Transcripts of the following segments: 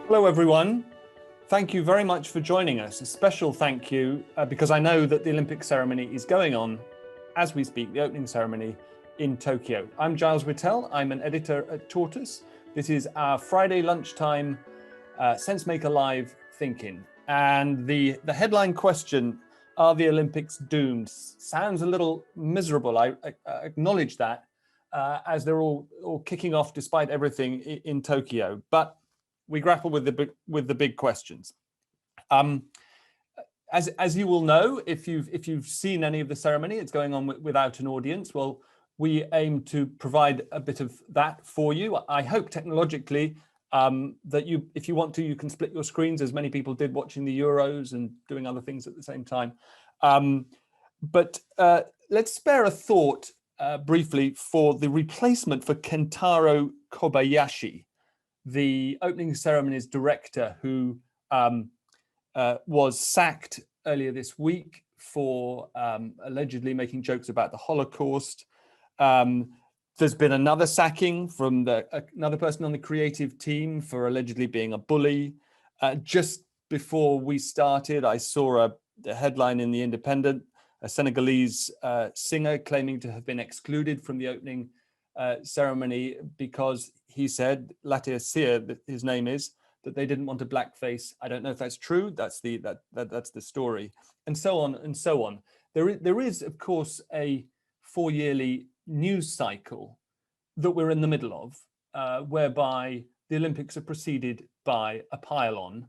Hello, everyone. Thank you very much for joining us. A special thank you because I know that the Olympic ceremony is going on as we speak, the opening ceremony in Tokyo. I'm Giles Whittell. I'm an editor at Tortoise. This is our Friday lunchtime Sensemaker Live Thinking. And the headline question, are the Olympics doomed? Sounds a little miserable. I acknowledge that as they're all kicking off despite everything in Tokyo. But we grapple with the big questions. As you will know, if you've seen any of the ceremony, it's going on without an audience. Well, we aim to provide a bit of that for you. I hope technologically that if you want to, you can split your screens, as many people did watching the Euros and doing other things at the same time. But let's spare a thought briefly for the replacement for Kentaro Kobayashi, the opening ceremony's director, who was sacked earlier this week for allegedly making jokes about the Holocaust. There's been another sacking from another person on the creative team for allegedly being a bully. Just before we started, I saw a headline in The Independent, a Senegalese singer claiming to have been excluded from the opening ceremony because he said, Latia Sear, that his name is, that they didn't want a blackface. I don't know if that's true. That's the story, and so on and so on. There is, of course, a 4-yearly news cycle that we're in the middle of, whereby the Olympics are preceded by a pile-on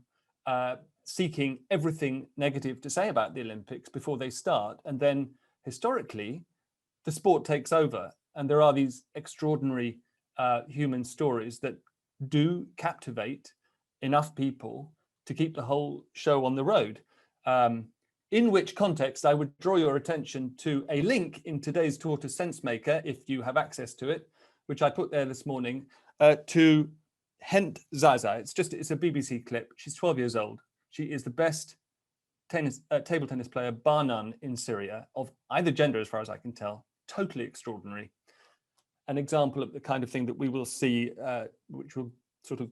seeking everything negative to say about the Olympics before they start, and then historically, the sport takes over. And there are these extraordinary human stories that do captivate enough people to keep the whole show on the road. In which context, I would draw your attention to a link in today's Tortoise Sensemaker, if you have access to it, which I put there this morning, to Hent Zaza. It's a BBC clip. She's 12 years old. She is the best table tennis player, bar none, in Syria, of either gender, as far as I can tell. Totally extraordinary. An example of the kind of thing that we will see, which will sort of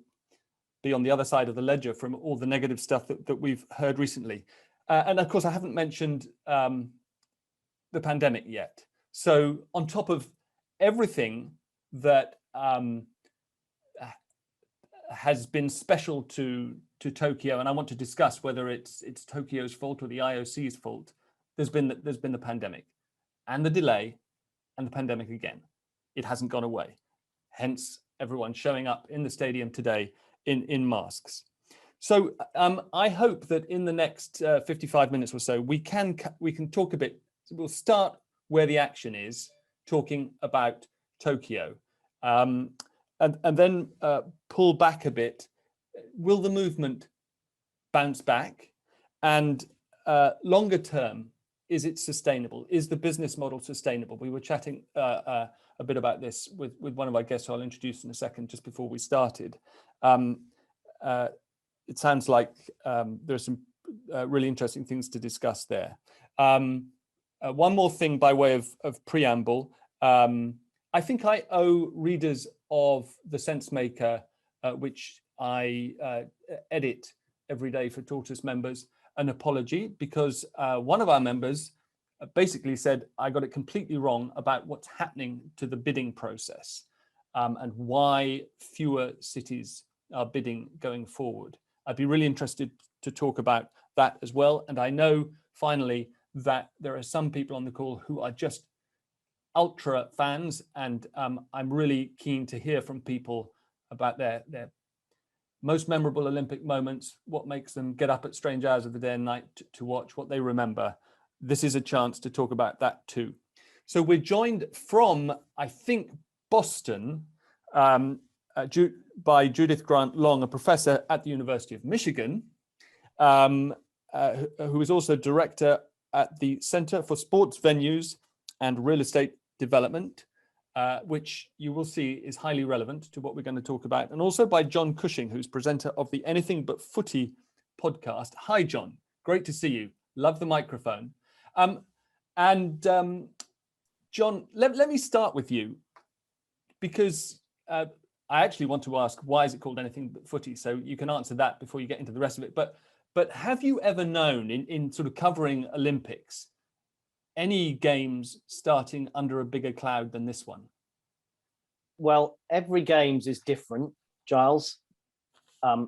be on the other side of the ledger from all the negative stuff that we've heard recently. And of course, I haven't mentioned the pandemic yet. So on top of everything that has been special to Tokyo, and I want to discuss whether it's Tokyo's fault or the IOC's fault, there's been the pandemic and the delay and the pandemic again. It hasn't gone away. Hence, everyone showing up in the stadium today in masks. So I hope that in the next 55 minutes or so, we can talk a bit. We'll start where the action is, talking about Tokyo, and then pull back a bit. Will the movement bounce back? And longer term, is it sustainable? Is the business model sustainable? We were chatting a bit about this with one of our guests, who I'll introduce in a second, just before we started. It sounds like there's some really interesting things to discuss there. One more thing by way of preamble. I think I owe readers of the Sensemaker, which I edit every day for Tortoise members, an apology, because one of our members basically said I got it completely wrong about what's happening to the bidding process and why fewer cities are bidding going forward. I'd be really interested to talk about that as well. And I know, finally, that there are some people on the call who are just ultra fans, and I'm really keen to hear from people about their most memorable Olympic moments, what makes them get up at strange hours of the day and night to watch, what they remember. This is a chance to talk about that too. So we're joined from, I think, Boston, by Judith Grant-Long, a professor at the University of Michigan, who is also director at the Center for Sports Venues and Real Estate Development, which you will see is highly relevant to what we're going to talk about, and also by John Cushing, who's presenter of the Anything But Footy podcast. Hi, John. Great to see you. Love the microphone. John, let me start with you, because I actually want to ask, why is it called anything but footy? So you can answer that before you get into the rest of it. But have you ever known in sort of covering Olympics, any games starting under a bigger cloud than this one? Well, every games is different, Giles.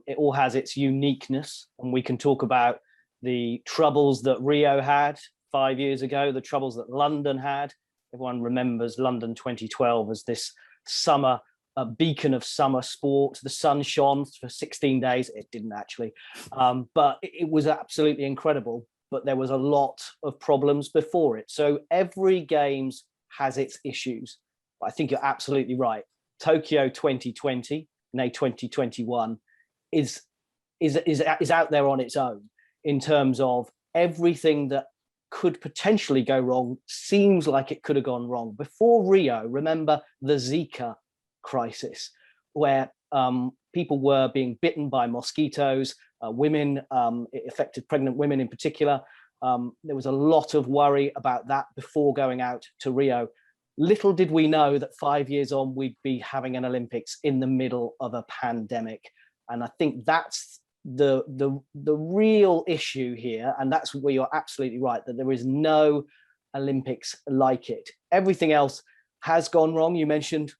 It all has its uniqueness, and we can talk about the troubles that Rio had 5 years ago, the troubles that London had. Everyone remembers London 2012 as this summer, a beacon of summer sport. The sun shone for 16 days. It didn't actually, but it was absolutely incredible. But there was a lot of problems before it. So every games has its issues. I think you're absolutely right. Tokyo 2020, nay 2021, is out there on its own in terms of everything that could potentially go wrong seems like it could have gone wrong. Before Rio, remember the Zika crisis, where people were being bitten by mosquitoes, women, it affected pregnant women in particular. There was a lot of worry about that before going out to Rio. Little did we know that 5 years on, we'd be having an Olympics in the middle of a pandemic. And I think that's the real issue here. And that's where you're absolutely right, that there is no Olympics like it. Everything else has gone wrong. You mentioned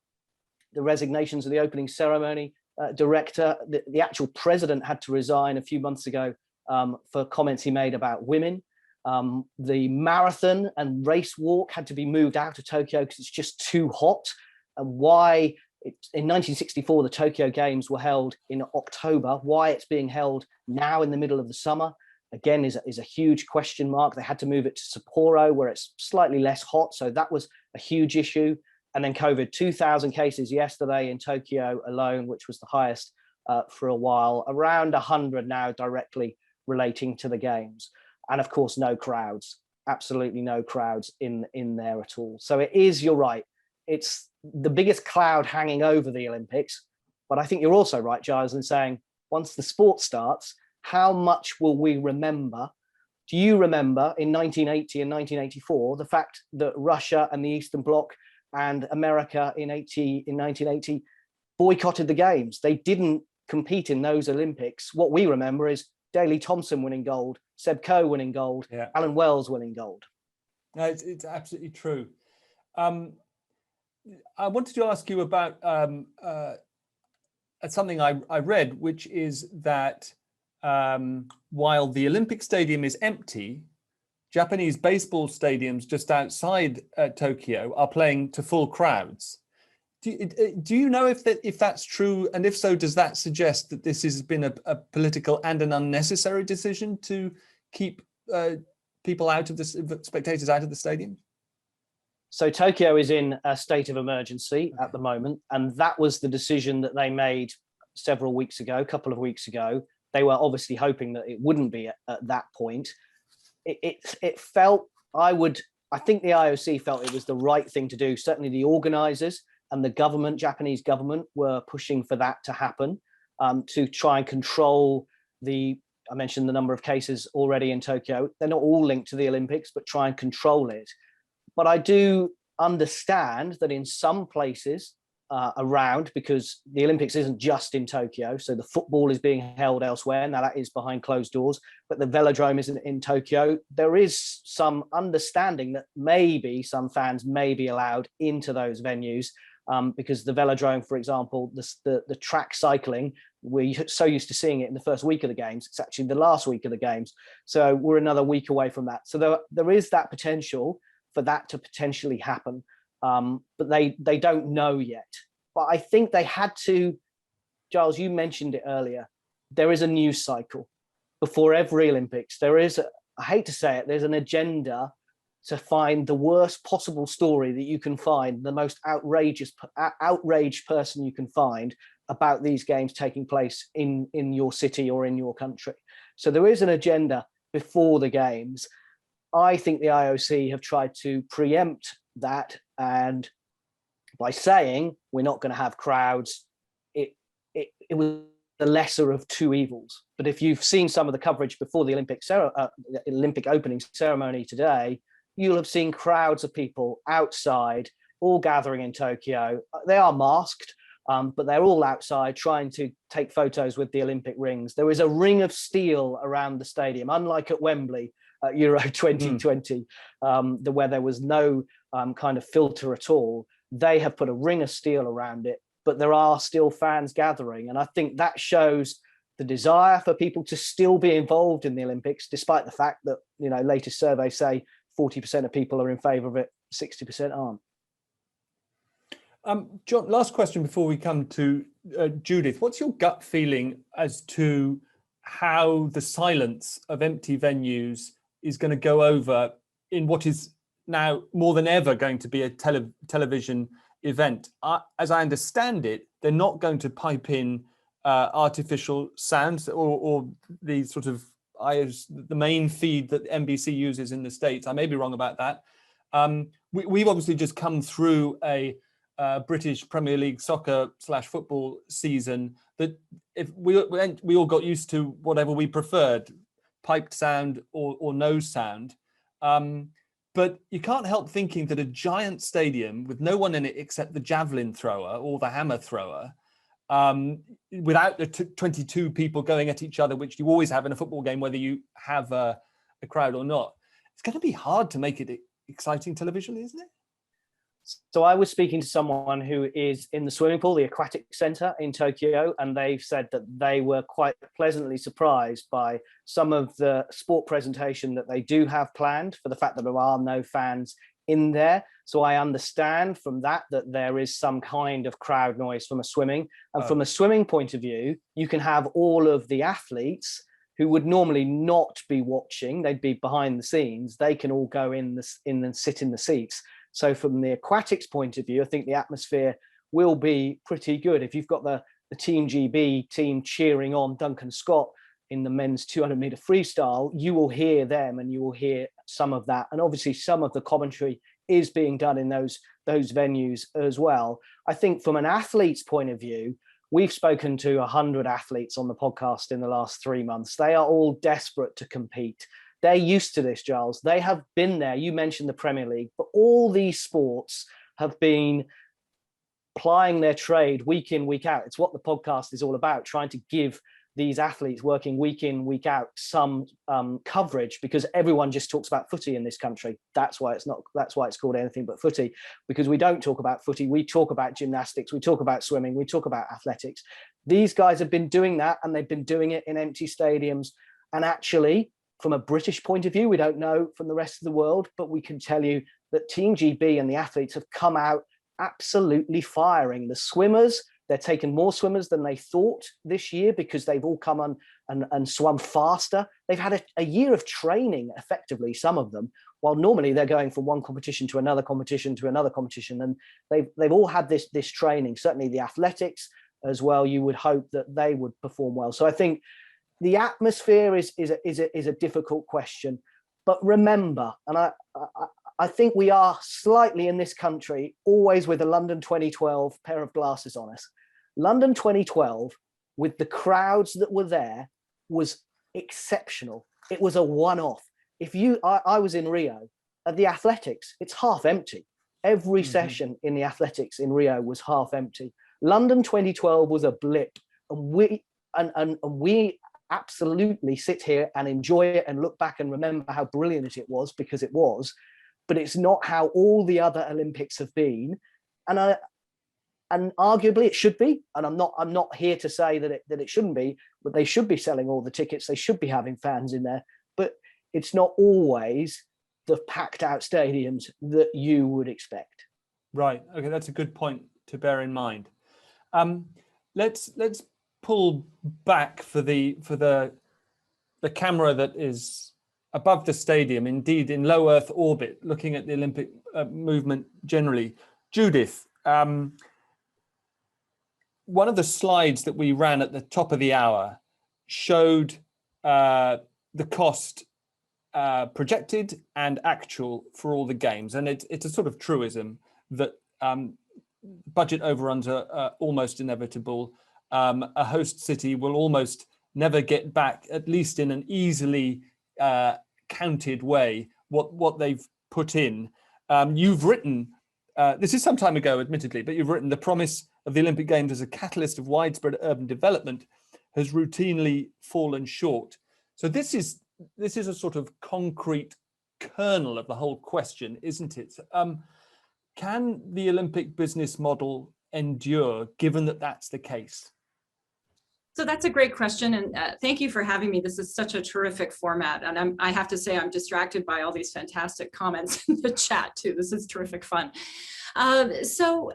the resignations of the opening ceremony director. The actual president had to resign a few months ago for comments he made about women. The marathon and race walk had to be moved out of Tokyo because it's just too hot. And why in 1964 the Tokyo Games were held in October, why it's being held now in the middle of the summer again is a huge question mark. They had to move it to Sapporo where it's slightly less hot, so that was a huge issue. And then COVID, 2,000 cases yesterday in Tokyo alone, which was the highest for a while, around 100 now directly relating to the games. And of course, no crowds, absolutely no crowds in there at all. So it is, you're right, it's the biggest cloud hanging over the Olympics. But I think you're also right, Giles, in saying once the sport starts, how much will we remember? Do you remember in 1980 and 1984, the fact that Russia and the Eastern Bloc and America in 1980 boycotted the games? They didn't compete in those Olympics. What we remember is Daley Thompson winning gold, Seb Coe winning gold, yeah. Alan Wells winning gold. No, it's absolutely true. I wanted to ask you about something I read, which is that while the Olympic Stadium is empty, Japanese baseball stadiums just outside Tokyo are playing to full crowds. Do you know if that's true? And if so, does that suggest that this has been a political and an unnecessary decision to keep people out of the spectators out of the stadium? So Tokyo is in a state of emergency at the moment, and that was the decision that they made several weeks ago, a couple of weeks ago. They were obviously hoping that it wouldn't be at that point. It felt, I think the IOC felt it was the right thing to do. Certainly the organizers and the government, Japanese government, were pushing for that to happen, to try and control I mentioned the number of cases already in Tokyo. They're not all linked to the Olympics, but try and control it. But I do understand that in some places around, because the Olympics isn't just in Tokyo, so the football is being held elsewhere. Now that is behind closed doors, but the velodrome isn't in Tokyo. There is some understanding that maybe some fans may be allowed into those venues because the velodrome, for example, the track cycling, we're so used to seeing it in the first week of the games. It's actually the last week of the games. So we're another week away from that. So there is that potential for that to potentially happen, but they don't know yet. But I think they had to, Giles, you mentioned it earlier, there is a news cycle before every Olympics. There is, I hate to say it, there's an agenda to find the worst possible story that you can find, the most outraged person you can find about these games taking place in your city or in your country. So there is an agenda before the games. I think the IOC have tried to preempt that, and by saying we're not going to have crowds, it was the lesser of two evils. But if you've seen some of the coverage before the Olympic opening ceremony today, you'll have seen crowds of people outside, all gathering in Tokyo. They are masked, but they're all outside trying to take photos with the Olympic rings. There is a ring of steel around the stadium, unlike at Wembley at Euro 2020, where there was no kind of filter at all. They have put a ring of steel around it, but there are still fans gathering. And I think that shows the desire for people to still be involved in the Olympics, despite the fact that, latest surveys say 40% of people are in favour of it, 60% aren't. John, last question before we come to Judith. What's your gut feeling as to how the silence of empty venues is going to go over in what is now more than ever going to be a television event? As I understand it, they're not going to pipe in artificial sounds or the sort of the main feed that NBC uses in the States. I may be wrong about that. We've obviously just come through a British Premier League soccer/football season that if we all got used to whatever we preferred, piped sound or no sound. But you can't help thinking that a giant stadium with no one in it except the javelin thrower or the hammer thrower, without the 22 people going at each other, which you always have in a football game, whether you have a crowd or not, it's going to be hard to make it exciting television, isn't it? So I was speaking to someone who is in the swimming pool, the aquatic center in Tokyo, and they've said that they were quite pleasantly surprised by some of the sport presentation that they do have planned, for the fact that there are no fans in there. So I understand from that there is some kind of crowd noise from a swimming. And from a swimming point of view, you can have all of the athletes who would normally not be watching, they'd be behind the scenes, they can all go in and sit in the seats. So from the aquatics point of view, I think the atmosphere will be pretty good. If you've got the Team GB team cheering on Duncan Scott in the men's 200-meter freestyle, you will hear them and you will hear some of that. And obviously some of the commentary is being done in those venues as well. I think from an athlete's point of view, we've spoken to 100 athletes on the podcast in the last 3 months. They are all desperate to compete. They're used to this, Giles. They have been there. You mentioned the Premier League, but all these sports have been plying their trade week in, week out. It's what the podcast is all about, trying to give these athletes working week in, week out some coverage, because everyone just talks about footy in this country. That's why it's called anything but footy, because we don't talk about footy. We talk about gymnastics, we talk about swimming, we talk about athletics. These guys have been doing that, and they've been doing it in empty stadiums. And actually, from a British point of view, we don't know from the rest of the world, but we can tell you that Team GB and the athletes have come out absolutely firing. The swimmers, they're taking more swimmers than they thought this year, because they've all come on and swum faster. They've had a year of training, effectively, some of them, while normally they're going from one competition to another competition to another competition. And they've all had this training. Certainly the athletics as well, you would hope that they would perform well. So I think the atmosphere is a difficult question, but remember, and I think we are slightly in this country always with a London 2012 pair of glasses on us. London 2012, with the crowds that were there, was exceptional. It was a one-off. I was in Rio at the athletics. It's half empty. Every session in the athletics in Rio was half empty. London 2012 was a blip, and we absolutely sit here and enjoy it and look back and remember how brilliant it was, because it was, but it's not how all the other Olympics have been. And arguably it should be. And I'm not here to say that it shouldn't be, but they should be selling all the tickets. They should be having fans in there, but it's not always the packed out stadiums that you would expect. Right. Okay. That's a good point to bear in mind. Let's pull back for the camera that is above the stadium, indeed in low Earth orbit, looking at the Olympic movement generally. Judith, one of the slides that we ran at the top of the hour showed the cost projected and actual for all the games, and it's a sort of truism that budget overruns are almost inevitable. A host city will almost never get back, at least in an easily counted way, what they've put in. You've written, this is some time ago, admittedly, but you've written The Promise of the Olympic Games as a catalyst of widespread urban development has routinely fallen short. So this is a sort of concrete kernel of the whole question, isn't it? Can the Olympic business model endure, given that that's the case? So that's a great question, and thank you for having me. This is such a terrific format, and I have to say I'm distracted by all these fantastic comments in the chat too. This is terrific fun. So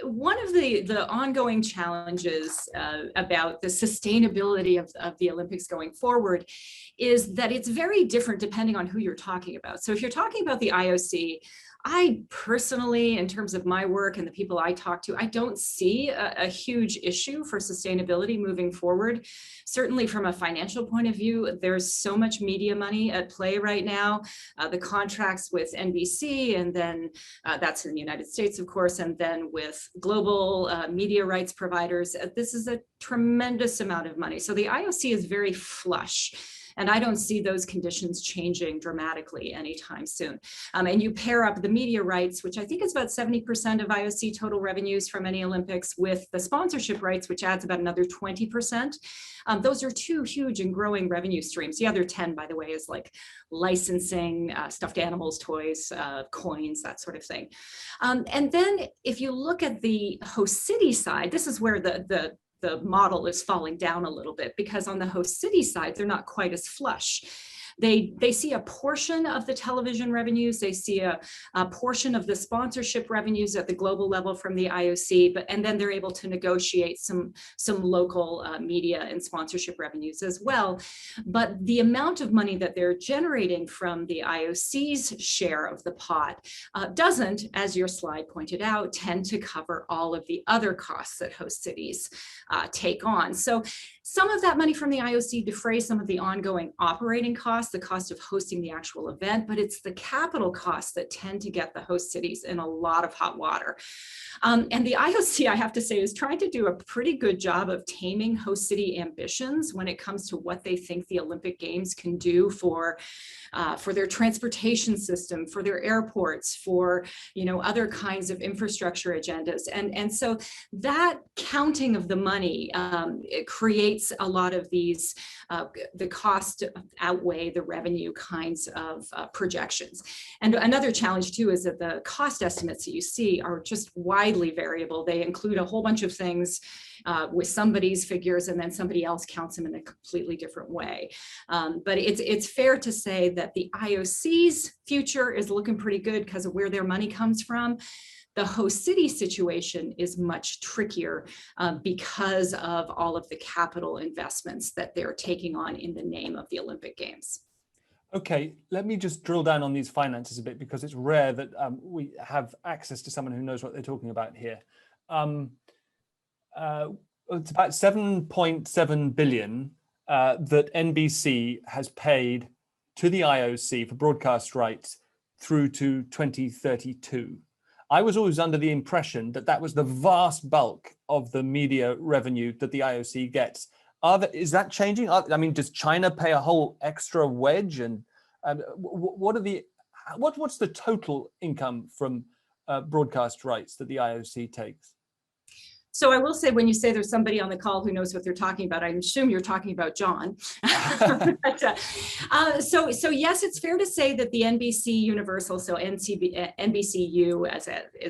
one of the ongoing challenges about the sustainability of the Olympics going forward is that it's very different depending on who you're talking about. So if you're talking about the IOC, I personally, in terms of my work and the people I talk to, I don't see a huge issue for sustainability moving forward. Certainly from a financial point of view, there's so much media money at play right now. The contracts with NBC, and then that's in the United States, of course, and then with global media rights providers, this is a tremendous amount of money. So the IOC is very flush. And I don't see those conditions changing dramatically anytime soon. And you pair up the media rights, which I think is about 70% of IOC total revenues from any Olympics, with the sponsorship rights, which adds about another 20%. Those are two huge and growing revenue streams. The other 10, by the way, is like licensing, stuffed animals, toys, coins, that sort of thing. And then if you look at the host city side, this is where the model is falling down a little bit, because on the host city side, they're not quite as flush. They see a portion of the television revenues, they see a portion of the sponsorship revenues at the global level from the IOC, and then they're able to negotiate some local media and sponsorship revenues as well. But the amount of money that they're generating from the IOC's share of the pot doesn't, as your slide pointed out, tend to cover all of the other costs that host cities take on. So some of that money from the IOC defrays some of the ongoing operating costs, the cost of hosting the actual event, but it's the capital costs that tend to get the host cities in a lot of hot water. And the IOC, I have to say, is trying to do a pretty good job of taming host city ambitions when it comes to what they think the Olympic Games can do for their transportation system, for their airports, for other kinds of infrastructure agendas. And so that counting of the money it creates a lot of these, the cost outweigh the revenue kinds of projections. And another challenge too is that the cost estimates that you see are just widely variable. They include a whole bunch of things with somebody's figures, and then somebody else counts them in a completely different way. But it's fair to say that the IOC's future is looking pretty good because of where their money comes from. The host city situation is much trickier because of all of the capital investments that they're taking on in the name of the Olympic Games. Okay, let me just drill down on these finances a bit, because it's rare that we have access to someone who knows what they're talking about here. It's about 7.7 billion that NBC has paid to the IOC for broadcast rights through to 2032. I was always under the impression that that was the vast bulk of the media revenue that the IOC gets. Is that changing? I mean, does China pay a whole extra wedge? And what's the total income from broadcast rights that the IOC takes? So I will say, when you say there's somebody on the call who knows what they're talking about, I assume you're talking about John. But, so yes, it's fair to say that the NBC Universal, so NBCU as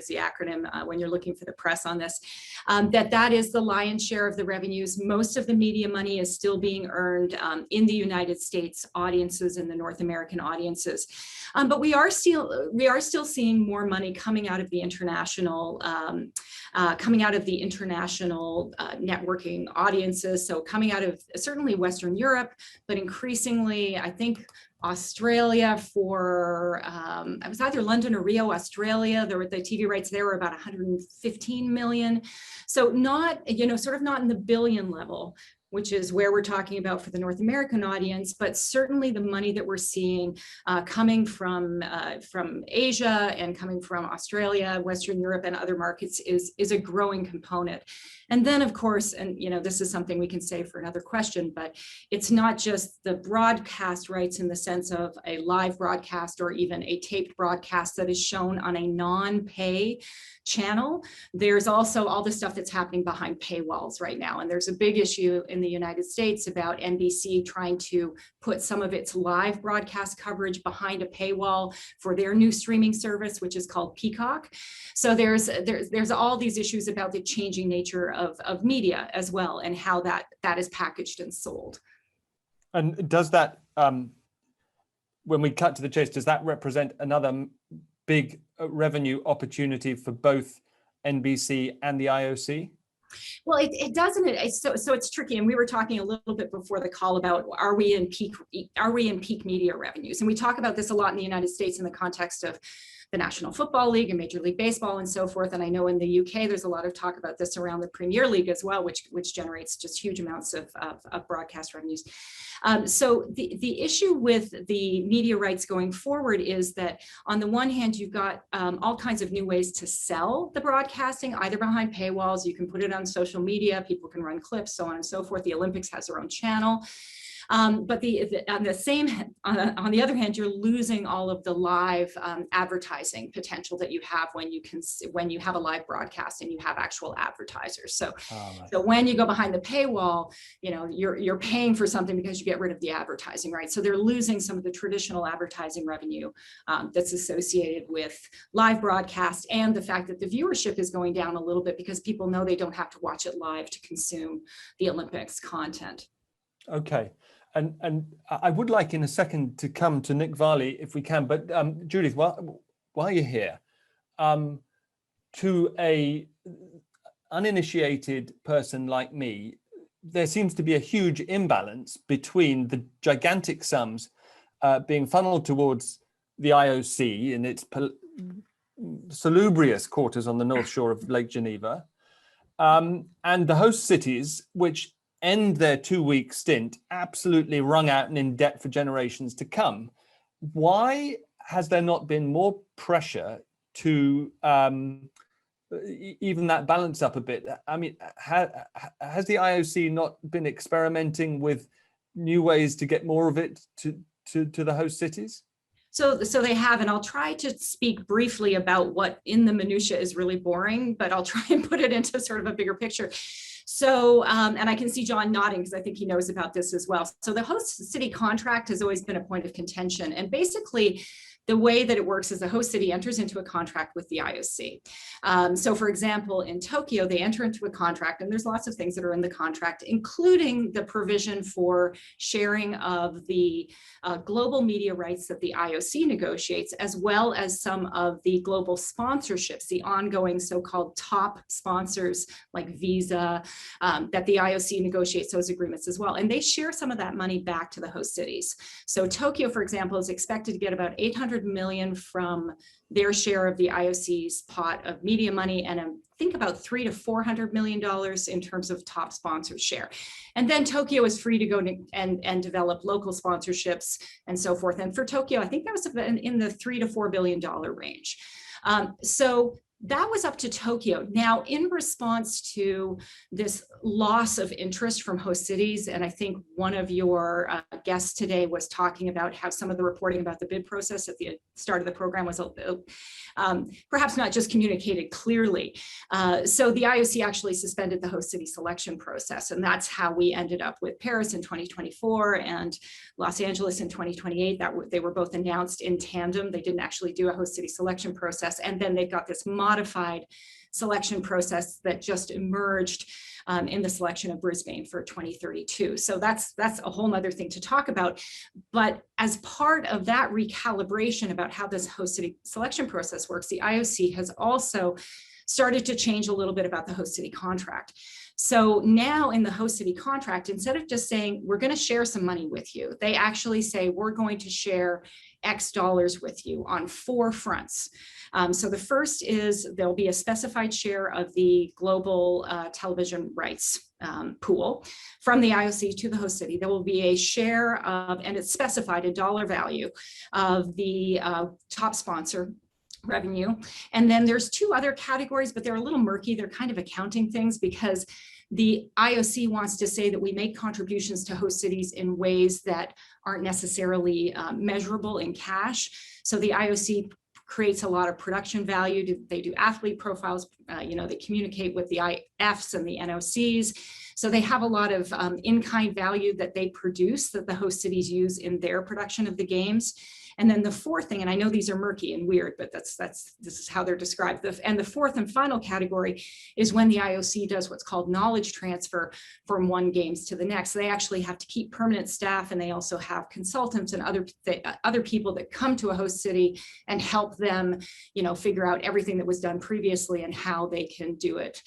the acronym when you're looking for the press on this, that is the lion's share of the revenues. Most of the media money is still being earned in the United States audiences and the North American audiences. But we are still seeing more money coming out of the international networking audiences. So coming out of certainly Western Europe, but increasingly, I think Australia for, it was either London or Rio, Australia, the TV rights there were about 115 million. So not, sort of not in the billion level, which is where we're talking about for the North American audience, but certainly the money that we're seeing coming from Asia and coming from Australia, Western Europe, and other markets is a growing component. And then, of course, and this is something we can say for another question, but it's not just the broadcast rights in the sense of a live broadcast or even a taped broadcast that is shown on a non-pay channel. There's also all the stuff that's happening behind paywalls right now. And there's a big issue in the United States about NBC trying to put some of its live broadcast coverage behind a paywall for their new streaming service, which is called Peacock. So there's all these issues about the changing nature of media as well, and how that is packaged and sold. And does that, when we cut to the chase, does that represent another big revenue opportunity for both NBC and the IOC? Well, it doesn't. So it's tricky, and we were talking a little bit before the call about are we in peak media revenues, and we talk about this a lot in the United States in the context of the National Football League and Major League Baseball and so forth. And I know in the UK, there's a lot of talk about this around the Premier League as well, which generates just huge amounts of broadcast revenues. So the issue with the media rights going forward is that on the one hand, you've got all kinds of new ways to sell the broadcasting, either behind paywalls, you can put it on social media, people can run clips, so on and so forth. The Olympics has their own channel. But on the other hand, you're losing all of the live advertising potential that you have when you have a live broadcast and you have actual advertisers. So when you go behind the paywall, you're paying for something because you get rid of the advertising, right? So they're losing some of the traditional advertising revenue that's associated with live broadcast, and the fact that the viewership is going down a little bit because people know they don't have to watch it live to consume the Olympics content. Okay. And I would like in a second to come to Nick Varley if we can, but Judith, while you're here, to a uninitiated person like me, there seems to be a huge imbalance between the gigantic sums being funneled towards the IOC in its salubrious quarters on the North Shore of Lake Geneva, and the host cities, which end their 2-week stint absolutely wrung out and in debt for generations to come. Why has there not been more pressure to even that balance up a bit? I mean, has the IOC not been experimenting with new ways to get more of it to the host cities? So they have, and I'll try to speak briefly about what in the minutia is really boring, but I'll try and put it into sort of a bigger picture. So, and I can see John nodding because I think he knows about this as well. So the host city contract has always been a point of contention. And basically, the way that it works is the host city enters into a contract with the IOC. So for example, in Tokyo, they enter into a contract, and there's lots of things that are in the contract, including the provision for sharing of the global media rights that the IOC negotiates, as well as some of the global sponsorships, the ongoing so-called top sponsors like Visa, that the IOC negotiates those agreements as well. And they share some of that money back to the host cities. So Tokyo, for example, is expected to get about $800 million from their share of the IOC's pot of media money, and I think about $300 to $400 million in terms of top sponsors share. And then Tokyo is free to go and develop local sponsorships and so forth. And for Tokyo, I think that was in the $3 to $4 billion range. So that was up to Tokyo. Now, in response to this loss of interest from host cities, and I think one of your guests today was talking about how some of the reporting about the bid process at the start of the program was perhaps not just communicated clearly. So the IOC actually suspended the host city selection process, and that's how we ended up with Paris in 2024 and Los Angeles in 2028. They were both announced in tandem. They didn't actually do a host city selection process, and then they've got this modified selection process that just emerged in the selection of Brisbane for 2032. So that's a whole nother thing to talk about. But as part of that recalibration about how this host city selection process works, the IOC has also started to change a little bit about the host city contract. So now in the host city contract, instead of just saying, we're going to share some money with you, they actually say, we're going to share X dollars with you on 4 fronts. So the first is there'll be a specified share of the global television rights pool from the IOC to the host city. There will be a share of, and it's specified a dollar value of the top sponsor revenue. And then there's two other categories, but they're a little murky. They're kind of accounting things, because the IOC wants to say that we make contributions to host cities in ways that aren't necessarily measurable in cash. So the IOC creates a lot of production value. They do athlete profiles, they communicate with the IFs and the NOCs. So they have a lot of in-kind value that they produce that the host cities use in their production of the games. And then the fourth thing, and I know these are murky and weird, but this is how they're described. And the fourth and final category is when the IOC does what's called knowledge transfer from one games to the next. They actually have to keep permanent staff, and they also have consultants and other people that come to a host city and help them, figure out everything that was done previously and how they can do it,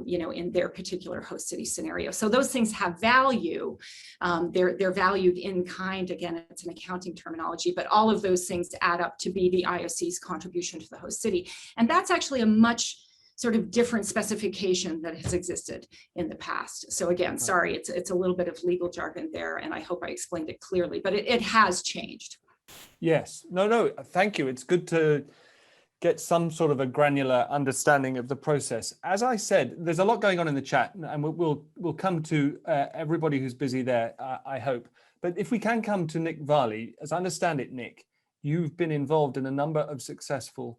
in their particular host city scenario. So those things have value. They're valued in kind. Again, it's an accounting terminology, but all of those things add up to be the IOC's contribution to the host city. And that's actually a much sort of different specification that has existed in the past. So again, sorry, it's a little bit of legal jargon there, and I hope I explained it clearly, but it has changed. Yes, no, thank you. It's good to get some sort of a granular understanding of the process. As I said, there's a lot going on in the chat, and we'll come to everybody who's busy there, I hope. But if we can come to Nick Varley, as I understand it, Nick, you've been involved in a number of successful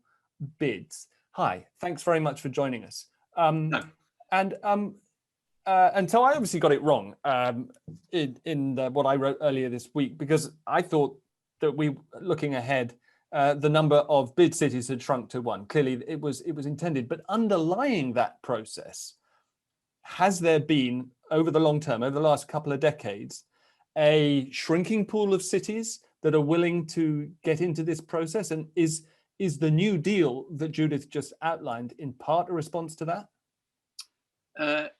bids. Hi, thanks very much for joining us. No. And so I obviously got it wrong in what I wrote earlier this week, because I thought that looking ahead, the number of bid cities had shrunk to one. Clearly, it was intended, but underlying that process, has there been, over the long term, over the last couple of decades, a shrinking pool of cities that are willing to get into this process? And is the New Deal that Judith just outlined in part a response to that?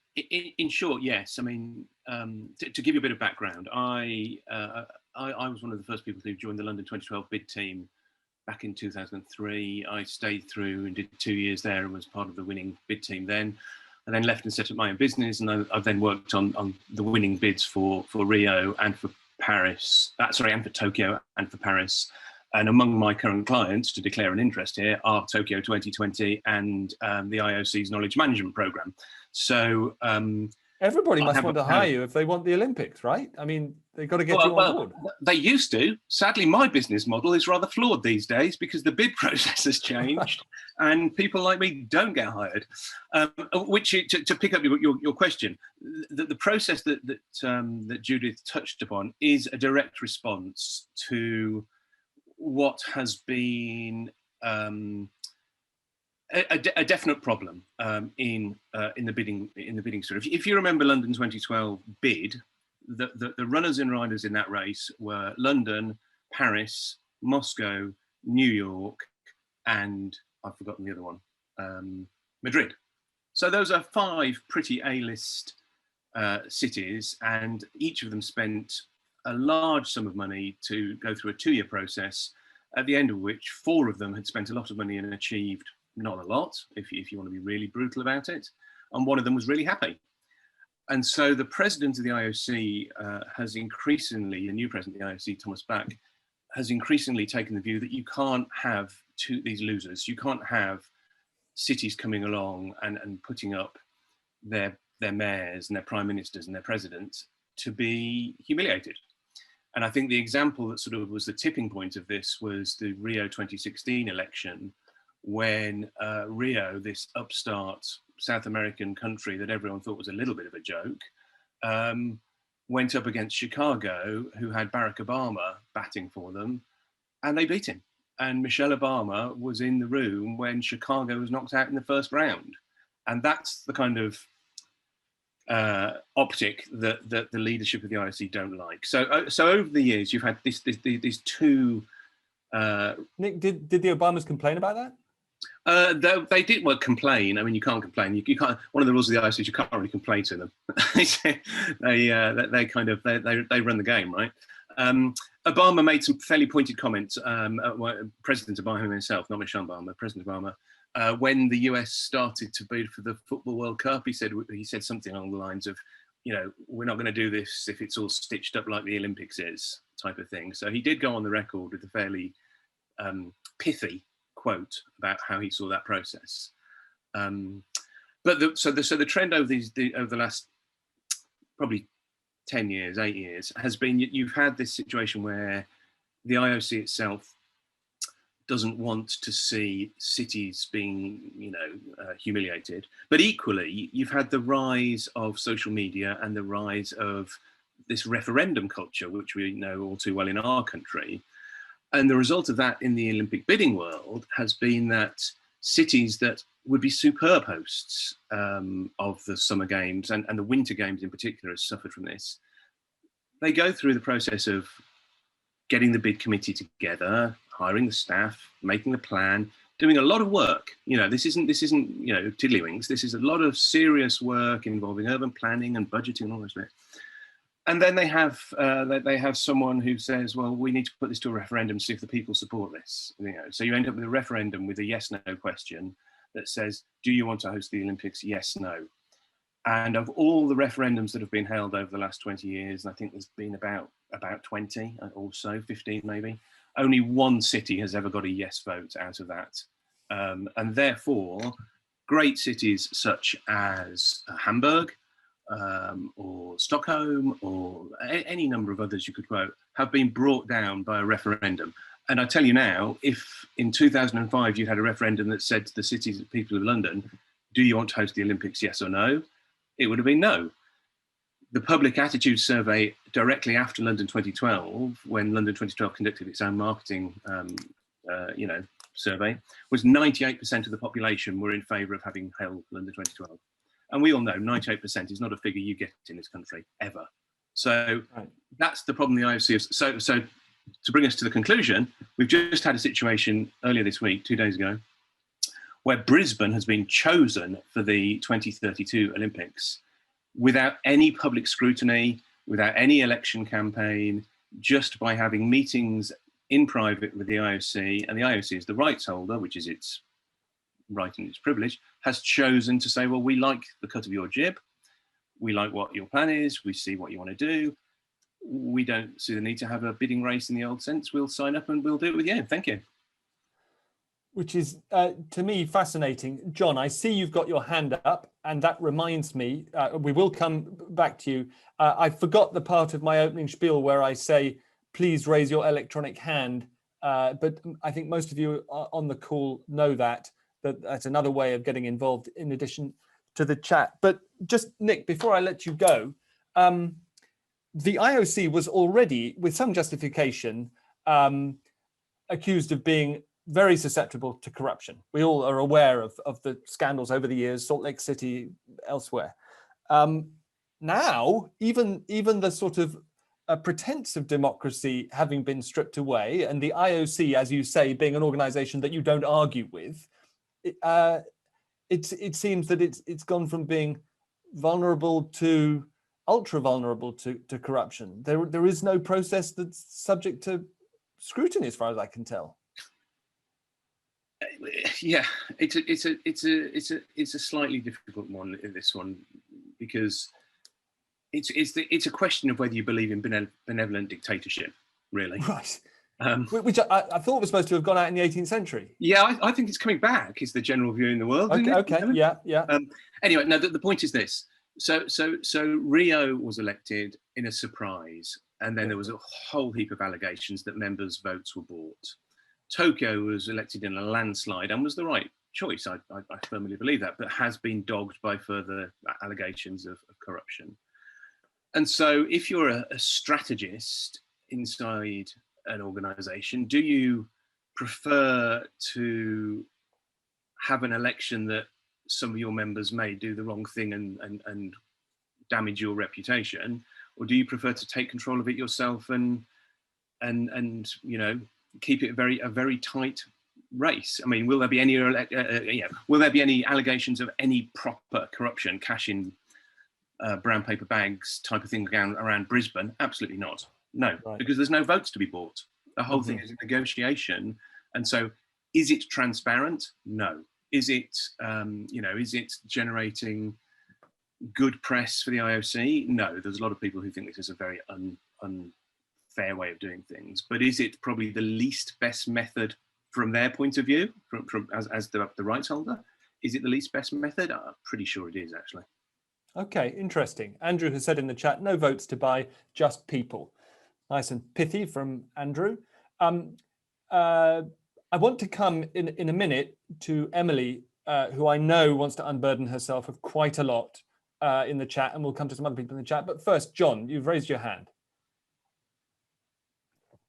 In short, yes. I mean, to give you a bit of background, I was one of the first people who joined the London 2012 bid team back in 2003. I stayed through and did 2 years there and was part of the winning bid team then. I then left and set up my own business, and I've then worked on the winning bids for Rio and for Paris, and for Tokyo and for Paris. And among my current clients, to declare an interest here, are Tokyo 2020 and the IOC's knowledge management program. So everybody must want to hire you if they want the Olympics, right? I mean, they've got to get you on board. They used to. Sadly, my business model is rather flawed these days because the bid process has changed and people like me don't get hired. Which, to pick up your question, the process that Judith touched upon is a direct response to what has been a definite problem in the bidding sort of. If you remember London 2012 bid, the runners and riders in that race were London, Paris, Moscow, New York, and I've forgotten the other one, Madrid. So those are 5 pretty A-list cities, and each of them spent a large sum of money to go through a 2-year process, at the end of which 4 of them had spent a lot of money and achieved not a lot, if you want to be really brutal about it, and 1 of them was really happy. And so the president of the IOC has increasingly, the new president of the IOC, Thomas Bach, has increasingly taken the view that you can't have these losers. You can't have cities coming along and putting up their mayors and their prime ministers and their presidents to be humiliated. And I think the example that sort of was the tipping point of this was the Rio 2016 election, when Rio, this upstart South American country that everyone thought was a little bit of a joke, went up against Chicago, who had Barack Obama batting for them, and they beat him. And Michelle Obama was in the room when Chicago was knocked out in the first round. And that's the kind of optic that the leadership of the IOC don't like. So over the years, you've had these 2. Nick, did the Obamas complain about that? They did complain. I mean, you can't complain. You can't. One of the rules of the IOC is you can't really complain to them. they run the game, right? Obama made some fairly pointed comments. President Obama himself, not Michelle Obama, President Obama, when the US started to bid for the Football World Cup, he said something along the lines of, we're not going to do this if it's all stitched up like the Olympics is, type of thing. So he did go on the record with a fairly pithy quote about how he saw that process. But the trend over the last probably 10 years, 8 years, has been you've had this situation where the IOC itself doesn't want to see cities being, humiliated. But equally, you've had the rise of social media and the rise of this referendum culture, which we know all too well in our country. And the result of that in the Olympic bidding world has been that cities that would be superb hosts of the Summer Games and the Winter Games in particular has suffered from this. They go through the process of getting the bid committee together, hiring the staff, making the plan, doing a lot of work. This isn't tiddlywinks. This is a lot of serious work involving urban planning and budgeting and all this bit. And then they have someone who says, well, we need to put this to a referendum to see if the people support this. So you end up with a referendum with a yes/no question that says, do you want to host the Olympics? Yes, no. And of all the referendums that have been held over the last 20 years, I think there's been about 20 or so, 15 maybe, only one city has ever got a yes vote out of that. And therefore, great cities such as Hamburg, or Stockholm, or any number of others you could quote, have been brought down by a referendum. And I tell you now, if in 2005 you had a referendum that said to the people of London, do you want to host the Olympics, yes or no? It would have been no. The public attitude survey directly after London 2012, when London 2012 conducted its own marketing survey, was 98% of the population were in favour of having held London 2012. And we all know 98% is not a figure you get in this country, ever. So That's the problem the IOC is. So to bring us to the conclusion, we've just had a situation earlier this week, 2 days ago, where Brisbane has been chosen for the 2032 Olympics without any public scrutiny, without any election campaign, just by having meetings in private with the IOC. And the IOC is the rights holder, which is its right and its privilege, has chosen to say, well, we like the cut of your jib, we like what your plan is, we see what you want to do, we don't see the need to have a bidding race in the old sense, we'll sign up and we'll do it with you, thank you. Which is, to me, fascinating. John, I see you've got your hand up, and that reminds me, we will come back to you. I forgot the part of my opening spiel where I say, please raise your electronic hand, but I think most of you on the call know that that's another way of getting involved in addition to the chat. But just, Nick, before I let you go, the IOC was already, with some justification, accused of being very susceptible to corruption. We all are aware of the scandals over the years, Salt Lake City, elsewhere. Now, even the sort of pretense of democracy having been stripped away, and the IOC, as you say, being an organization that you don't argue with, it seems that it's gone from being vulnerable to ultra vulnerable to corruption. There is no process that's subject to scrutiny, as far as I can tell. Yeah, it's a slightly difficult one, this one, because it's a question of whether you believe in benevolent dictatorship, really. Right. Which I thought was supposed to have gone out in the 18th century. Yeah, I think it's coming back, is the general view in the world. Okay, yeah. Anyway, no, the point is this. So Rio was elected in a surprise, and then there was a whole heap of allegations that members' votes were bought. Tokyo was elected in a landslide and was the right choice. I firmly believe that, but has been dogged by further allegations of corruption. And so if you're a strategist inside an organization, do you prefer to have an election that some of your members may do the wrong thing and damage your reputation, or do you prefer to take control of it yourself and keep it a very tight race? I mean, will there be any allegations of any proper corruption, cash in brown paper bags type of thing around Brisbane? Absolutely not. No, right. Because there's no votes to be bought. The whole thing is a negotiation. And so is it transparent? No. Is it, is it generating good press for the IOC? No, there's a lot of people who think this is a very unfair way of doing things. But is it probably the least best method from their point of view, as the rights holder, is it the least best method? I'm pretty sure it is, actually. Okay, interesting. Andrew has said in the chat, no votes to buy, just people. Nice and pithy from Andrew. I want to come in a minute to Emily, who I know wants to unburden herself of quite a lot in the chat, and we'll come to some other people in the chat. But first, John, you've raised your hand.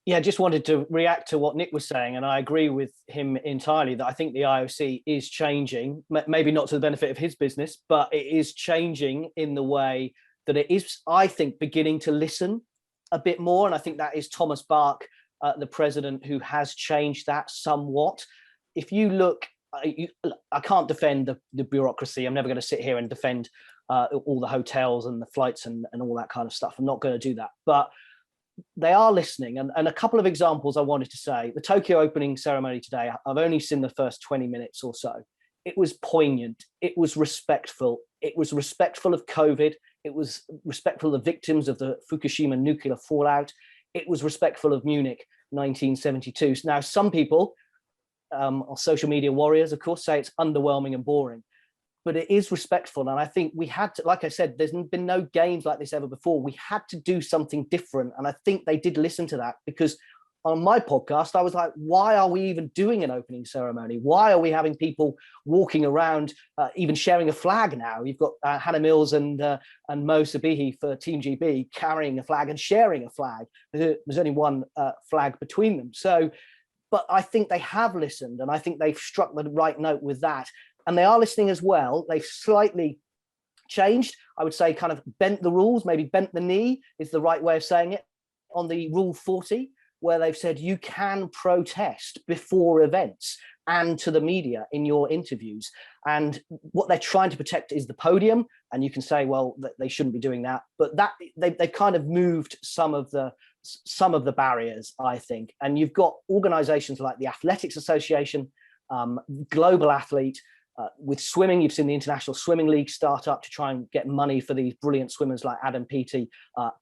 Yeah, I just wanted to react to what Nick was saying, and I agree with him entirely that I think the IOC is changing, maybe not to the benefit of his business, but it is changing in the way that it is, I think, beginning to listen a bit more. And I think that is Thomas Bach, the president, who has changed that somewhat. If you look, I can't defend the bureaucracy. I'm never going to sit here and defend all the hotels and the flights and all that kind of stuff. I'm not going to do that. But they are listening. And a couple of examples I wanted to say. The Tokyo opening ceremony today, I've only seen the first 20 minutes or so. It was poignant. It was respectful. It was respectful of COVID. It was respectful of the victims of the Fukushima nuclear fallout. It was respectful of Munich 1972. Now, some people, social media warriors, of course, say it's underwhelming and boring, but it is respectful. And I think we had to, like I said, there's been no games like this ever before. We had to do something different. And I think they did listen to that, because on my podcast, I was like, why are we even doing an opening ceremony? Why are we having people walking around, even sharing a flag now? You've got Hannah Mills and Mo Sabihi for Team GB carrying a flag and sharing a flag. There's only one flag between them. So, but I think they have listened, and I think they've struck the right note with that. And they are listening as well. They've slightly changed, I would say, kind of bent the rules, maybe bent the knee is the right way of saying it, on the Rule 40, where they've said you can protest before events and to the media in your interviews. And what they're trying to protect is the podium. And you can say, well, they shouldn't be doing that. But that they kind of moved some of the barriers, I think. And you've got organizations like the Athletics Association, Global Athlete. With swimming, you've seen the International Swimming League start up to try and get money for these brilliant swimmers like Adam Peaty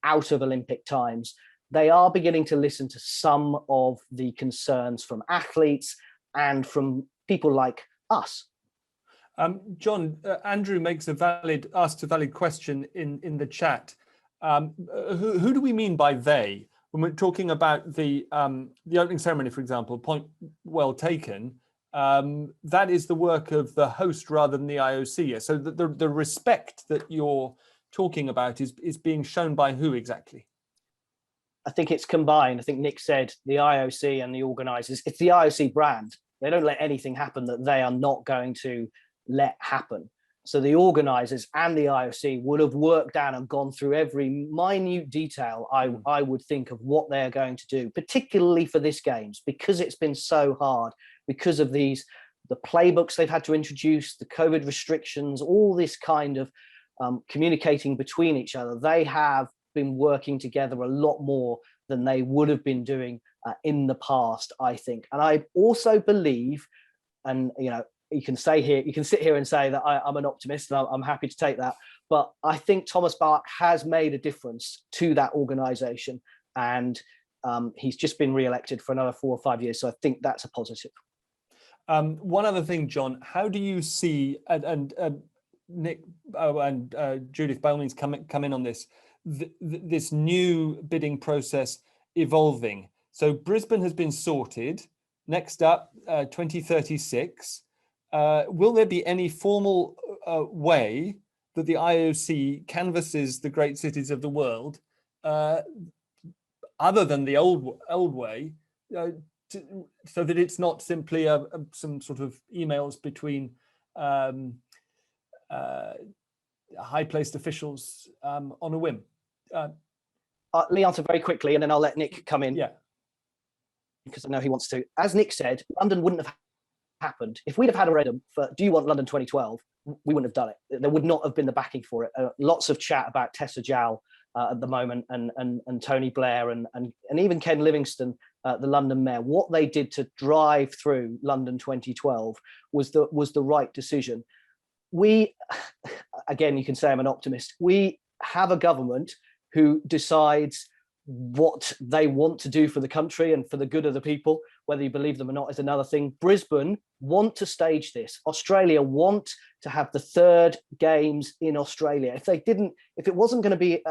out of Olympic times. They are beginning to listen to some of the concerns from athletes and from people like us. John, Andrew asks a valid question in the chat. Who do we mean by they? When we're talking about the opening ceremony, for example, point well taken, that is the work of the host rather than the IOC. So the respect that you're talking about is being shown by who exactly? I think it's combined. I think Nick said the IOC and the organisers, it's the IOC brand. They don't let anything happen that they are not going to let happen. So the organisers and the IOC would have worked down and gone through every minute detail, I would think, of what they're going to do, particularly for this Games, because it's been so hard, because of the playbooks they've had to introduce, the COVID restrictions, all this kind of communicating between each other. They have been working together a lot more than they would have been doing in the past, I think. And I also believe, and you can sit here and say that I'm an optimist, and I'm happy to take that, but I think Thomas Bach has made a difference to that organisation, and he's just been re-elected for another 4 or 5 years, so I think that's a positive. One other thing, John, how do you see, and Nick and Judith, by all means, come in on this, this new bidding process evolving? So Brisbane has been sorted. Next up, 2036. Will there be any formal way that the IOC canvasses the great cities of the world, other than the old way, so that it's not simply some sort of emails between high-placed officials on a whim? Let me answer very quickly, and then I'll let Nick come in. Yeah, because I know he wants to. As Nick said, London wouldn't have happened if we'd have had a referendum for "Do you want London 2012?" We wouldn't have done it. There would not have been the backing for it. Lots of chat about Tessa Jowell at the moment, and Tony Blair, and even Ken Livingstone, the London mayor. What they did to drive through London 2012 was the right decision. We, again, you can say I'm an optimist. We have a government who decides what they want to do for the country and for the good of the people. Whether you believe them or not is another thing. Brisbane want to stage this. Australia want to have the third games in Australia. If it wasn't going to be,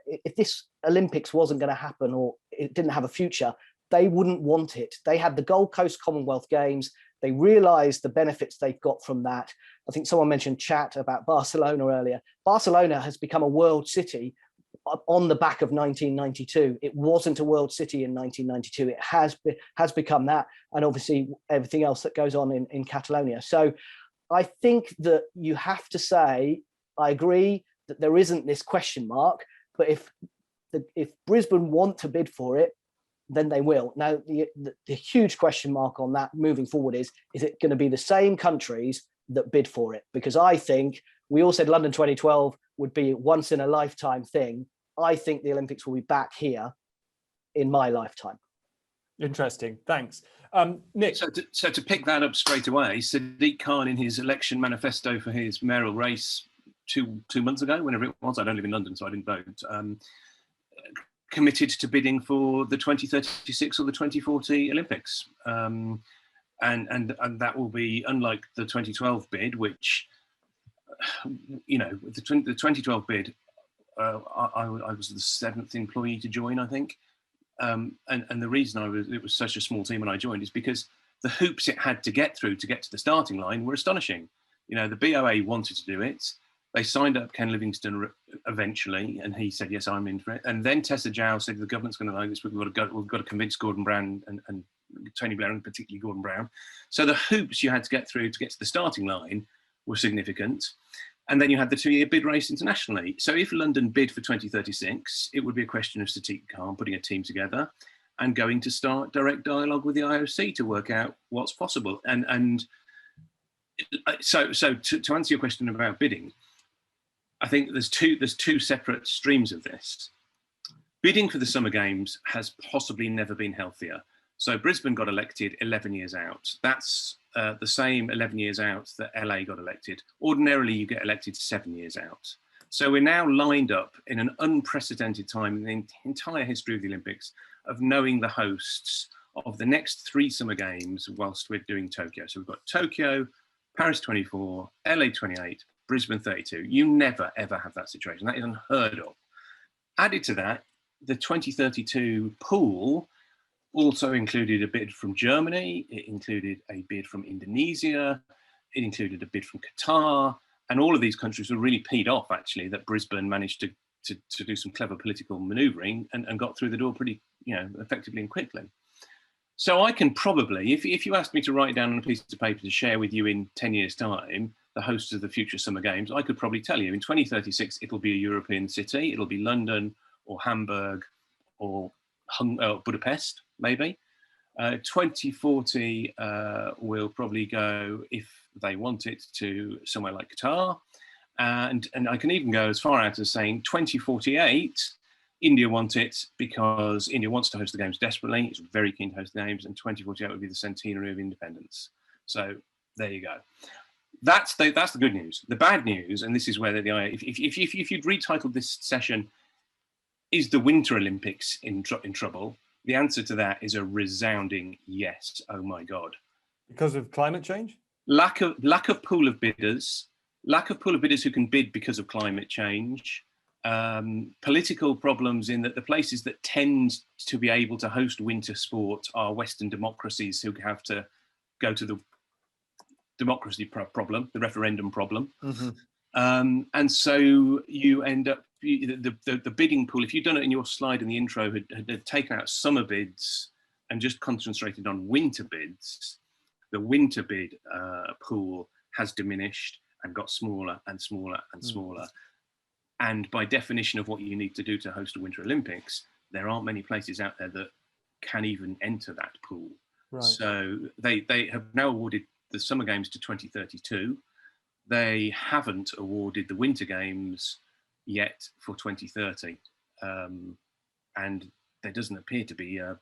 if this Olympics wasn't going to happen, or it didn't have a future, they wouldn't want it. They had the Gold Coast Commonwealth Games. They realized the benefits they've got from that. I think someone mentioned chat about Barcelona earlier. Barcelona has become a world city on the back of 1992. It wasn't a world city in 1992. It has become that, and obviously everything else that goes on in Catalonia. So I think that you have to say, I agree that there isn't this question mark, but if Brisbane want to bid for it, then they will. Now, the huge question mark on that moving forward is it going to be the same countries that bid for it? Because I think we all said London 2012 would be a once in a lifetime thing. I think the Olympics will be back here in my lifetime. Interesting. Thanks. Nick. So to pick that up straight away, Sadiq Khan, in his election manifesto for his mayoral race two months ago, whenever it was, I don't live in London, so I didn't vote, committed to bidding for the 2036 or the 2040 Olympics. And that will be, unlike the 2012 bid, which, you know, the 2012 bid, I was the 7th employee to join, I think. And the reason it was such a small team when I joined is because the hoops it had to get through to get to the starting line were astonishing. You know, the BOA wanted to do it. They signed up Ken Livingstone eventually, and he said, yes, I'm in for it. And then Tessa Giles said, the government's going to like this. We've got to convince Gordon Brown and Tony Blair, and particularly Gordon Brown. So the hoops you had to get through to get to the starting line were significant. And then you had the 2-year bid race internationally. So if London bid for 2036, it would be a question of Sadiq Khan putting a team together and going to start direct dialogue with the IOC to work out what's possible. And so to answer your question about bidding, I think there's two separate streams of this. Bidding for the Summer Games has possibly never been healthier. So Brisbane got elected 11 years out. That's the same 11 years out that LA got elected. Ordinarily, you get elected 7 years out. So we're now lined up in an unprecedented time in the entire history of the Olympics of knowing the hosts of the next 3 Summer Games whilst we're doing Tokyo. So we've got Tokyo, Paris 24, LA 28, Brisbane 32. You never, ever have that situation. That is unheard of. Added to that, the 2032 pool also included a bid from Germany. It included a bid from Indonesia. It included a bid from Qatar. And all of these countries were really peed off, actually, that Brisbane managed to do some clever political manoeuvring and got through the door pretty, effectively and quickly. So I can probably, if you asked me to write down on a piece of paper to share with you in 10 years' time, the hosts of the future Summer Games, I could probably tell you in 2036, it'll be a European city. It'll be London or Hamburg or Budapest, maybe. 2040 will probably go, if they want it, to somewhere like Qatar. And I can even go as far out as saying 2048, India want it because India wants to host the Games desperately. It's very keen to host the Games, and 2048 would be the centenary of independence. So there you go. That's the good news. The bad news, and this is where if you'd retitled this session, is the Winter Olympics in trouble? The answer to that is a resounding yes. Oh my God! Because of climate change? Lack of pool of bidders. Lack of pool of bidders who can bid because of climate change. Political problems in that the places that tend to be able to host winter sport are Western democracies who have to go to the democracy problem, the referendum problem. Mm-hmm. And so you end up, the bidding pool, if you'd done it in your slide in the intro, had taken out summer bids and just concentrated on winter bids, the winter bid pool has diminished and got smaller and smaller and smaller. And by definition of what you need to do to host a Winter Olympics, there aren't many places out there that can even enter that pool. Right. So they have now awarded the Summer Games to 2032. They haven't awarded the Winter Games yet for 2030. And there doesn't appear to be a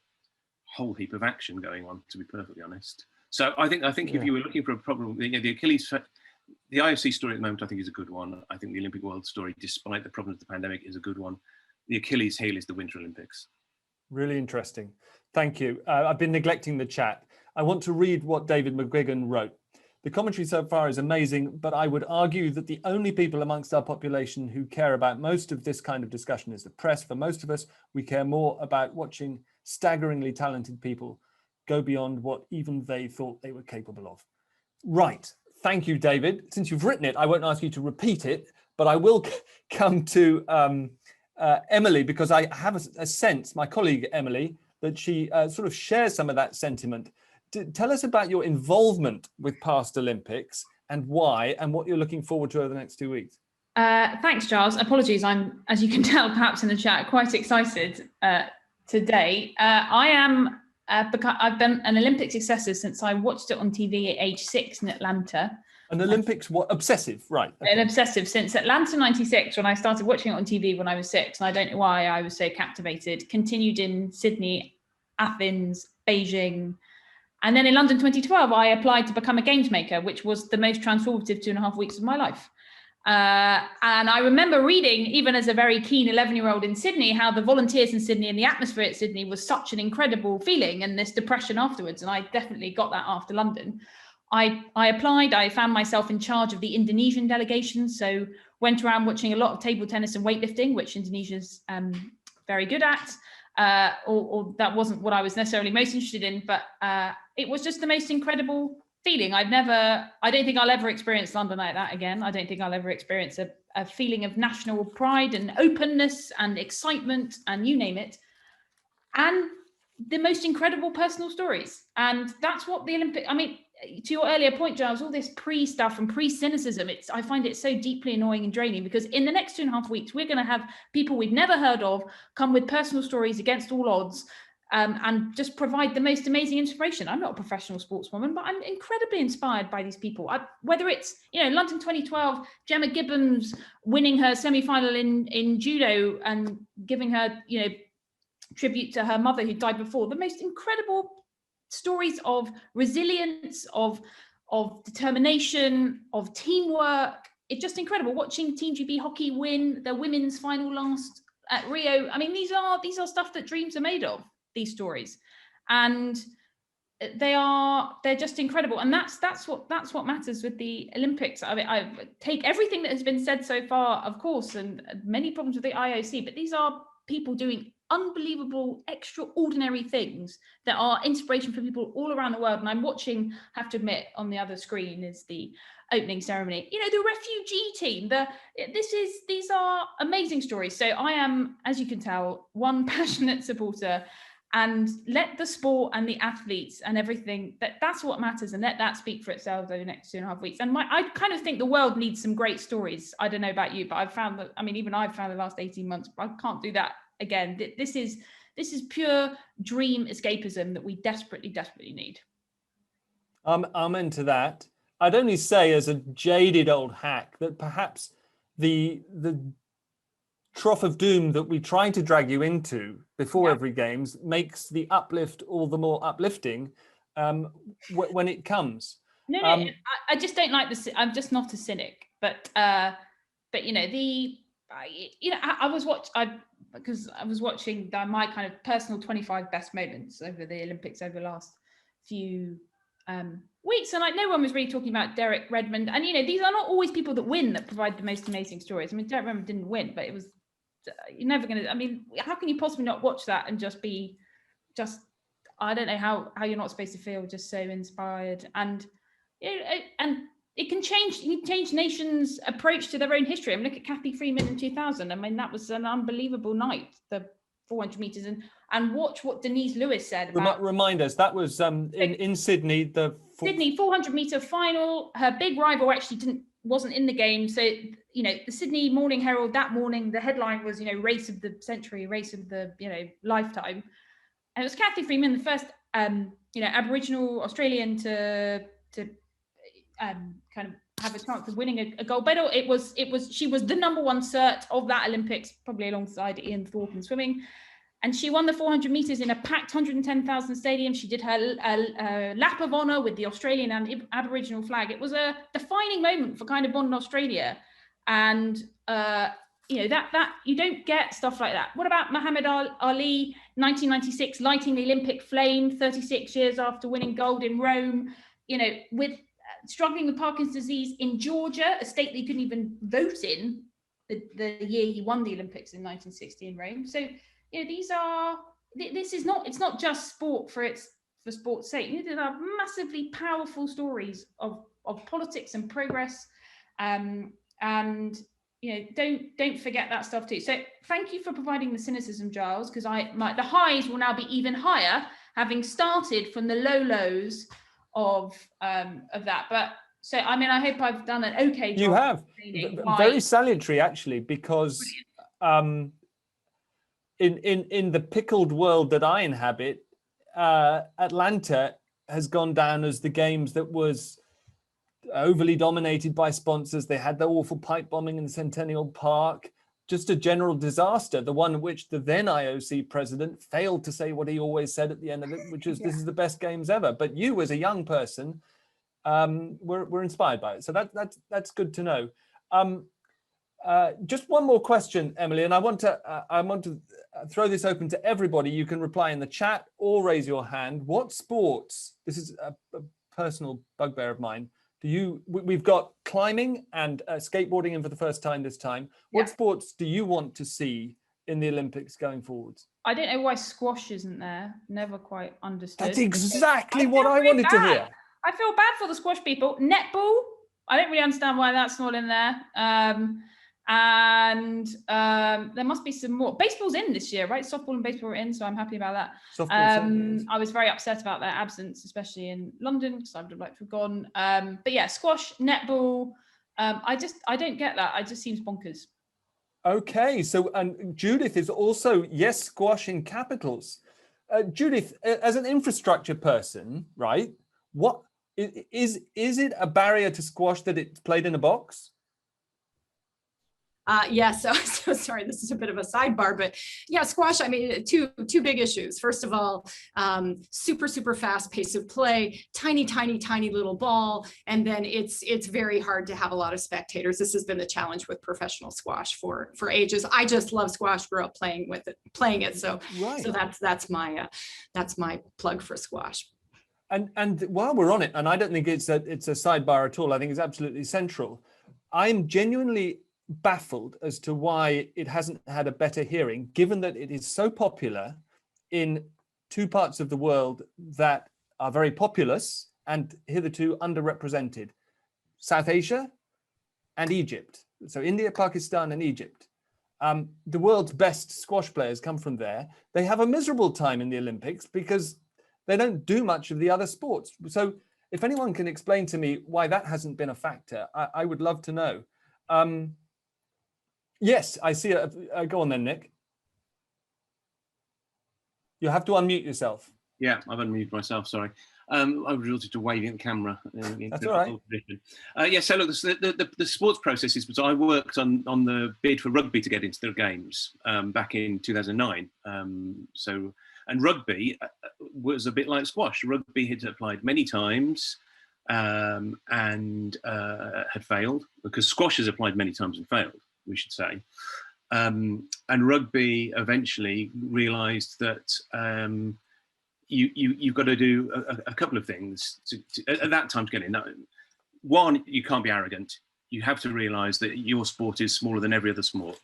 whole heap of action going on, to be perfectly honest. So I think if you were looking for a problem, the Achilles, the IOC story at the moment, I think, is a good one. I think the Olympic World story, despite the problems of the pandemic, is a good one. The Achilles heel is the Winter Olympics. Really interesting. Thank you. I've been neglecting the chat. I want to read what David McGuigan wrote. The commentary so far is amazing, but I would argue that the only people amongst our population who care about most of this kind of discussion is the press. For most of us, we care more about watching staggeringly talented people go beyond what even they thought they were capable of. Right. Thank you, David. Since you've written it, I won't ask you to repeat it, but I will come to Emily, because I have a sense, my colleague Emily, that she sort of shares some of that sentiment. Tell us about your involvement with past Olympics and why, and what you're looking forward to over the next 2 weeks. Thanks, Giles. Apologies, I'm, as you can tell, perhaps in the chat, quite excited today. I've been an Olympics obsessive since I watched it on TV at age 6 in Atlanta. An Olympics what? Obsessive, right? Okay. An obsessive since Atlanta '96, when I started watching it on TV when I was 6, and I don't know why I was so captivated. Continued in Sydney, Athens, Beijing, and then in London 2012, I applied to become a games maker, which was the most transformative 2.5 weeks of my life. And I remember reading, even as a very keen 11-year-old in Sydney, how the volunteers in Sydney and the atmosphere at Sydney was such an incredible feeling, and this depression afterwards. And I definitely got that after London. I applied, I found myself in charge of the Indonesian delegation. So went around watching a lot of table tennis and weightlifting, which Indonesia's very good at. Or that wasn't what I was necessarily most interested in, but it was just the most incredible feeling. I don't think I'll ever experience London like that again. I don't think I'll ever experience a feeling of national pride and openness and excitement and you name it. And the most incredible personal stories. And that's what the Olympic, I mean, to your earlier point, Giles, all this pre-stuff and pre-cynicism, I find it so deeply annoying and draining, because in the next 2.5 weeks, we're going to have people we've never heard of come with personal stories against all odds, and just provide the most amazing inspiration. I'm not a professional sportswoman, but I'm incredibly inspired by these people. Whether it's, London 2012, Gemma Gibbons winning her semi-final in judo and giving her, tribute to her mother who died before, the most incredible stories of resilience, of determination, of teamwork. It's just incredible watching Team GB hockey win their women's final last at Rio. I mean, these are stuff that dreams are made of, these stories, and they're just incredible. And that's what matters with the Olympics. I mean, I take everything that has been said so far, of course, and many problems with the IOC, but these are people doing unbelievable, extraordinary things that are inspiration for people all around the world. And I'm watching, have to admit, on the other screen is the opening ceremony. The refugee team. These are amazing stories. So I am, as you can tell, one passionate supporter. And let the sport and the athletes and everything, that's what matters, and let that speak for itself over the next 2.5 weeks. And I kind of think the world needs some great stories. I don't know about you, but I've found that, even I've found the last 18 months, but I can't do that again. This is pure dream escapism that we desperately need. I'm into that. I'd only say, as a jaded old hack, that perhaps the trough of doom that we try to drag you into before every games makes the uplift all the more uplifting when it comes. No, I just don't like this. I'm just not a cynic, but I was watching my kind of personal 25 best moments over the Olympics over the last few weeks, and no one was really talking about Derek Redmond. And these are not always people that win that provide the most amazing stories. I mean, Derek Redmond didn't win, but it was, you're never going to, how can you possibly not watch that and just be I don't know how you're not supposed to feel just so inspired. And and it can change nations' approach to their own history. Look at Kathy Freeman in 2000. That was an unbelievable night, the 400 meters, and watch what Denise Lewis said about. Remind us, that was in Sydney, the Sydney 400 meter final. Her big rival actually wasn't in the game. So, the Sydney Morning Herald that morning, the headline was, race of the century, race of the, lifetime. And it was Kathy Freeman, the first, Aboriginal Australian to kind of have a chance of winning a gold medal. She was the number one cert of that Olympics, probably alongside Ian Thorpe in swimming. And she won the 400 meters in a packed 110,000 stadium. She did her lap of honor with the Australian and Aboriginal flag. It was a defining moment for kind of modern Australia. And that you don't get stuff like that. What about Muhammad Ali, 1996, lighting the Olympic flame 36 years after winning gold in Rome, with struggling with Parkinson's disease in Georgia, a state that he couldn't even vote in the year he won the Olympics in 1960 in Rome. So, it's not just sport for sport's sake. These are massively powerful stories of politics and progress, and don't forget that stuff too. So thank you for providing the cynicism, Giles, because the highs will now be even higher, having started from the lows of that. But so I hope I've done an okay job. You have very salutary, actually, because in the pickled world that I inhabit, Atlanta has gone down as the games that was overly dominated by sponsors. They had the awful pipe bombing in the Centennial Park, just a general disaster, the one in which the then IOC president failed to say what he always said at the end of it, which is this is the best games ever. But you, as a young person, were inspired by it. So that's good to know. Just one more question, Emily, and I want to throw this open to everybody. You can reply in the chat or raise your hand. What sports, this is a personal bugbear of mine, we've got climbing and skateboarding in for the first time this time. What sports do you want to see in the Olympics going forwards? I don't know why squash isn't there. Never quite understood. That's exactly what I wanted to hear. I feel bad for the squash people. Netball, I don't really understand why that's not in there. And there must be some more. Baseball's in this year, right? Softball and baseball are in, so I'm happy about that. I was very upset about their absence, especially in London, because I would have liked to have gone. But yeah, squash, netball. I don't get that. It just seems bonkers. Okay, so and Judith is also squash in capitals. Judith, as an infrastructure person, right? What is it a barrier to squash that it's played in a box? So sorry, this is a bit of a sidebar, but squash, I mean, two big issues. First of all, super fast pace of play, tiny little ball, and then it's very hard to have a lot of spectators. This has been the challenge with professional squash for ages. I just love squash, grew up playing it. So that's my plug for squash. And while we're on it, and I don't think it's a sidebar at all, I think it's absolutely central. I'm genuinely baffled as to why it hasn't had a better hearing, given that it is so popular in two parts of the world that are very populous and hitherto underrepresented: South Asia and Egypt. So India, Pakistan, and Egypt. The world's best squash players come from there. They have a miserable time in the Olympics because they don't do much of the other sports. So if anyone can explain to me why that hasn't been a factor, I would love to know. Yes, I see it. Go on then, Nick. You have to unmute yourself. Yeah, I've unmuted myself, sorry. I resorted to waving at the camera. That's all right. So look, the sports process is, so I worked on the bid for rugby to get into the games back in 2009. And rugby was a bit like squash. Rugby had applied many times and had failed, because squash has applied many times and failed, we should say. And rugby eventually realised that you've got to do a couple of things at that time to get in. One, you can't be arrogant. You have to realise that your sport is smaller than every other sport.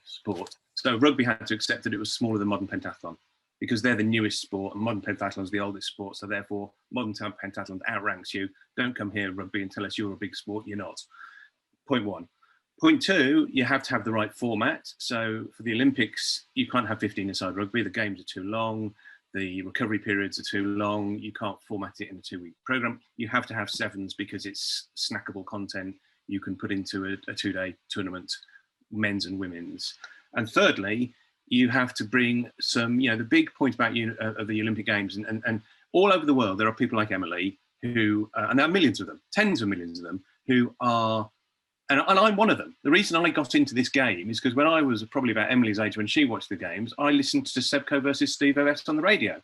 So rugby had to accept that it was smaller than modern pentathlon, because they're the newest sport and modern pentathlon is the oldest sport. So therefore, modern pentathlon outranks you. Don't come here, rugby, and tell us you're a big sport. You're not. Point one. Point two, you have to have the right format. So for the Olympics, you can't have 15-a-side rugby. The games are too long. The recovery periods are too long. You can't format it in a 2-week program. You have to have sevens because it's snackable content you can put into a 2-day tournament, men's and women's. And thirdly, you have to bring some, the big point about of the Olympic Games, and all over the world, there are people like Emily who, and there are millions of them, tens of millions of them, who are, and I'm one of them. The reason I got into this game is because when I was probably about Emily's age, when she watched the games, I listened to Sebco versus Steve OS on the radio.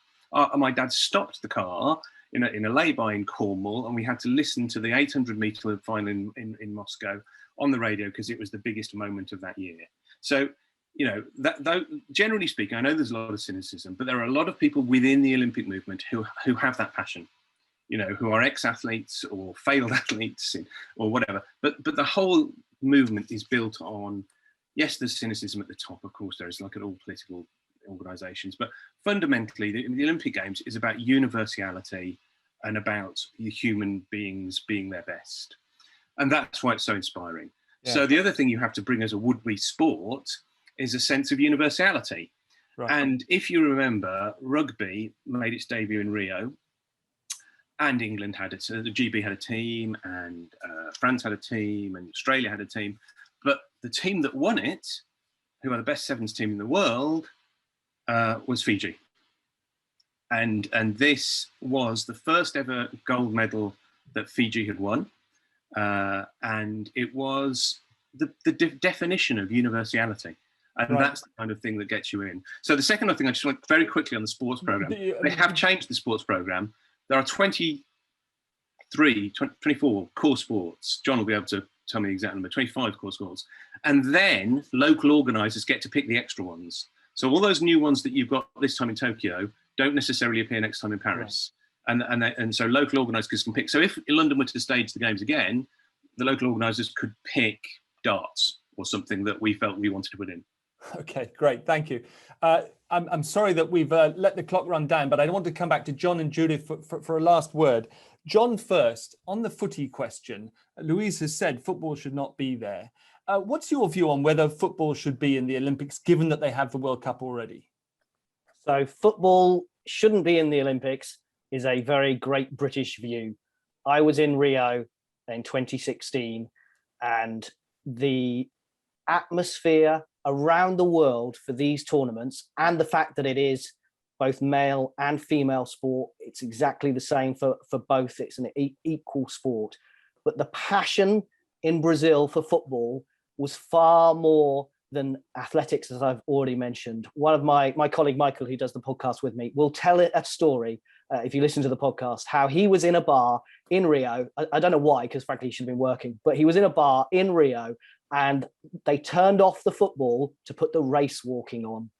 My dad stopped the car in a lay-by in Cornwall, and we had to listen to the 800-metre final in Moscow on the radio because it was the biggest moment of that year. So you know, that though, generally speaking, I know there's a lot of cynicism, but there are a lot of people within the Olympic movement who have that passion, you know, who are ex-athletes or failed athletes or whatever. But the whole movement is built on, yes, there's cynicism at the top, of course, there is, like at all political organizations, but fundamentally the Olympic Games is about universality and about human beings being their best. And that's why it's so inspiring. Yeah. So the other thing you have to bring as a would-be sport is a sense of universality. Right. And if you remember, rugby made its debut in Rio, and England had it. So the GB had a team, and France had a team, and Australia had a team. But the team that won it, who are the best sevens team in the world, was Fiji. And this was the first ever gold medal that Fiji had won. And it was the definition of universality. And that's the kind of thing that gets you in. So the second thing I just want very quickly on the sports program, they have changed the sports program. There are 24 core sports. John will be able to tell me the exact number, 25 core sports. And then local organisers get to pick the extra ones. So all those new ones that you've got this time in Tokyo don't necessarily appear next time in Paris. Right. And so local organisers can pick. So if London were to stage the games again, the local organisers could pick darts or something that we felt we wanted to put in. Okay, great. Thank you. I'm sorry that we've let the clock run down, but I want to come back to John and Judith for a last word. John first, on the footy question, Louise has said football should not be there. What's your view on whether football should be in the Olympics, given that they have the World Cup already? So football shouldn't be in the Olympics is a very great British view. I was in Rio in 2016, and the atmosphere around the world for these tournaments, and the fact that it is both male and female sport, it's exactly the same for both. It's an equal sport. But the passion in Brazil for football was far more than athletics, as I've already mentioned. One of my colleague, Michael, who does the podcast with me, will tell a story, if you listen to the podcast, how he was in a bar in Rio. I don't know why, because frankly, he should have been working, but he was in a bar in Rio, and they turned off the football to put the race walking on.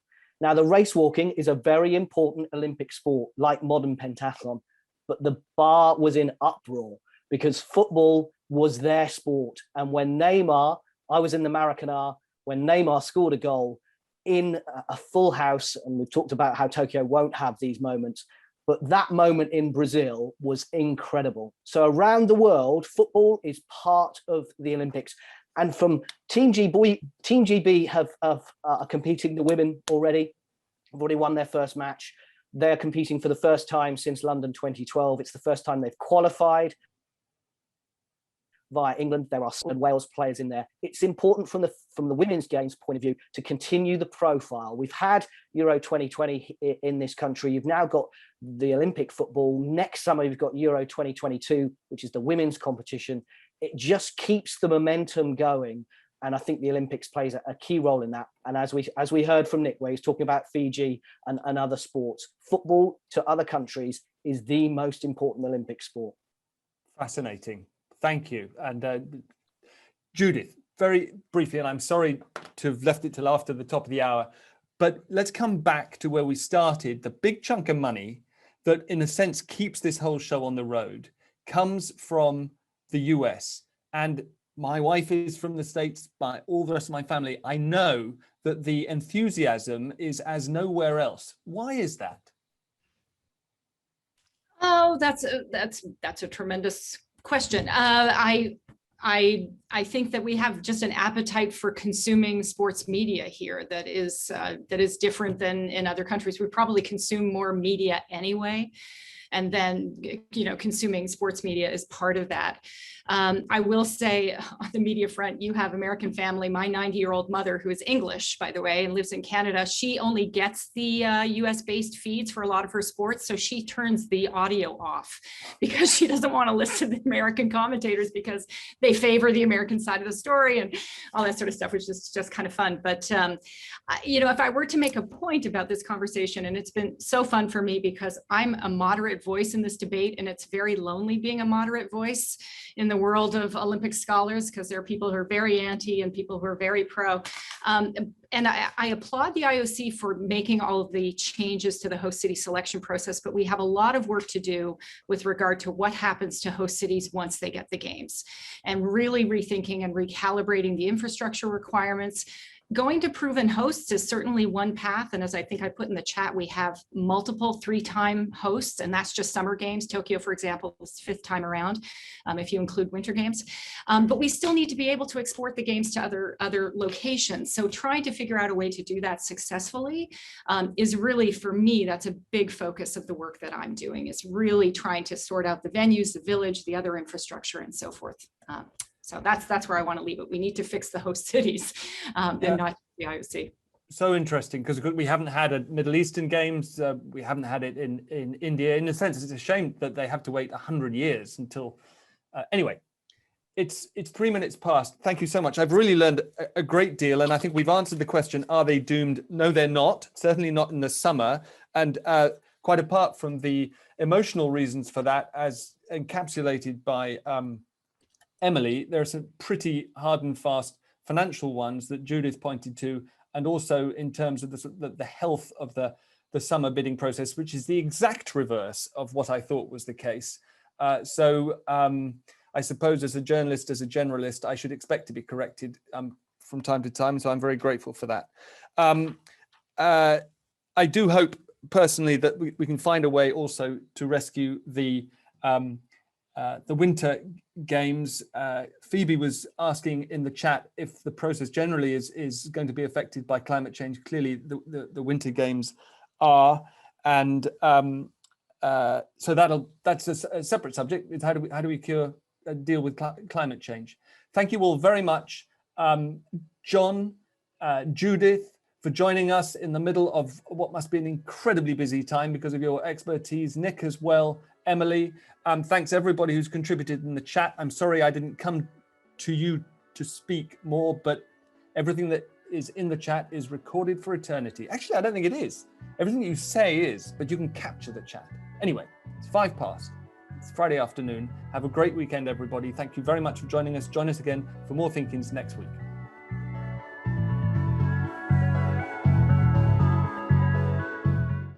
Now, the race walking is a very important Olympic sport, like modern pentathlon, but the bar was in uproar because football was their sport. And when Neymar, I was in the Maracanã, when Neymar scored a goal in a full house, and we've talked about how Tokyo won't have these moments, but that moment in Brazil was incredible. So around the world, football is part of the Olympics. And from Team GB are competing, the women already. Have already won their first match. They're competing for the first time since London 2012. It's the first time they've qualified via England. There are Scotland, Wales players in there. It's important from the women's games point of view to continue the profile. We've had Euro 2020 in this country. You've now got the Olympic football. Next summer, you've got Euro 2022, which is the women's competition. It just keeps the momentum going. And I think the Olympics plays a key role in that. And as we heard from Nick, where he's talking about Fiji and other sports, football to other countries is the most important Olympic sport. Fascinating. Thank you. And Judith, very briefly, and I'm sorry to have left it till after the top of the hour, but let's come back to where we started. The big chunk of money that, in a sense, keeps this whole show on the road comes from the US. And my wife is from the States, by all the rest of my family. I know that the enthusiasm is as nowhere else. Why is that? Oh, that's a tremendous question. I think that we have just an appetite for consuming sports media here that is different than in other countries. We probably consume more media anyway. And then, consuming sports media is part of that. I will say on the media front, you have American Family. My 90-year-old mother, who is English, by the way, and lives in Canada, she only gets the US-based feeds for a lot of her sports. So she turns the audio off because she doesn't want to listen to the American commentators because they favor the American side of the story and all that sort of stuff, which is just kind of fun. But, if I were to make a point about this conversation, and it's been so fun for me because I'm a moderate moderate voice in this debate, and it's very lonely being a moderate voice in the world of Olympic scholars, because there are people who are very anti and people who are very pro. And I applaud the IOC for making all of the changes to the host city selection process, but we have a lot of work to do with regard to what happens to host cities once they get the games, and really rethinking and recalibrating the infrastructure requirements. Going to proven hosts is certainly one path. And as I think I put in the chat, we have multiple 3-time hosts, and that's just summer games. Tokyo, for example, is 5th time around, if you include winter games. But we still need to be able to export the games to other locations. So trying to figure out a way to do that successfully is really, for me, that's a big focus of the work that I'm doing, is really trying to sort out the venues, the village, the other infrastructure, and so forth. So that's where I want to leave it. We need to fix the host cities and not the IOC. So interesting, because we haven't had a Middle Eastern Games. We haven't had it in India. In a sense, it's a shame that they have to wait 100 years until. Anyway, it's 3 minutes past. Thank you so much. I've really learned a great deal, and I think we've answered the question: are they doomed? No, they're not. Certainly not in the summer. And quite apart from the emotional reasons for that, as encapsulated by Emily, there are some pretty hard and fast financial ones that Judith pointed to, and also in terms of the health of the summer bidding process, which is the exact reverse of what I thought was the case. So I suppose as a journalist, as a generalist, I should expect to be corrected from time to time. So I'm very grateful for that. I do hope personally that we can find a way also to rescue the Winter Games. Phoebe was asking in the chat if the process generally is going to be affected by climate change. Clearly, the Winter Games are, and so that's a separate subject. It's how do we deal with climate change? Thank you all very much, John, Judith, for joining us in the middle of what must be an incredibly busy time because of your expertise. Nick as well. Emily, thanks everybody who's contributed in the chat. I'm sorry I didn't come to you to speak more, but everything that is in the chat is recorded for eternity. Actually, I don't think it is. Everything you say is, but you can capture the chat. Anyway, it's 5 past. It's Friday afternoon. Have a great weekend, everybody. Thank you very much for joining us. Join us again for more Thinkings next week.